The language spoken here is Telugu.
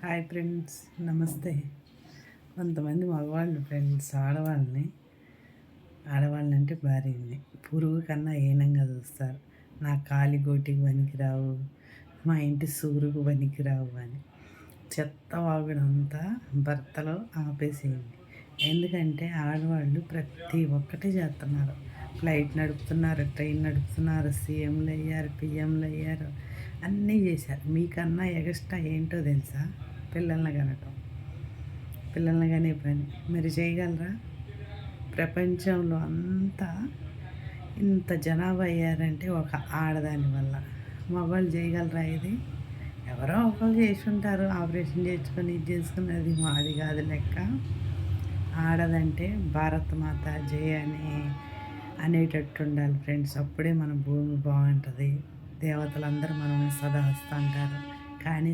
హాయ్ ఫ్రెండ్స్, నమస్తే. కొంతమంది మగవాళ్ళు ఫ్రెండ్స్ ఆడవాళ్ళంటే భార్యని పురుగు కన్నా హీనంగా చూస్తారు. నా కాలి గోటికి పనికిరావు, మా ఇంటి సూరుకు పనికిరావు అని చెత్త వాగుడంతా భర్తలో ఆపేసేయండి. ఎందుకంటే ఆడవాళ్ళు ప్రతి ఒక్కటి చేస్తున్నారు. ఫ్లైట్ నడుపుతున్నారు, ట్రైన్ నడుపుతున్నారు, సీఎంలు అయ్యారు, పిఎంలు అయ్యారు, అన్నీ చేశారు. మీకన్నా ఎగస్ట్రా ఏంటో తెలుసా? పిల్లల్ని కానీ పని మీరు చేయగలరా? ప్రపంచంలో అంతా ఇంత జనాభా అయ్యారంటే ఒక ఆడదాని వల్ల. మగవాళ్ళు చేయగలరా ఇది? ఎవరో ఒకరు చేసి ఉంటారు, ఆపరేషన్ చేసుకొని ఇది చేసుకున్నది మాది కాదు లెక్క. ఆడదంటే భారత మాత జయ అనేటట్టు ఉండాలి ఫ్రెండ్స్. అప్పుడే మన భూమి బాగుంటుంది. దేవతలందరూ మనం సదా వస్తుంటారు. కానీ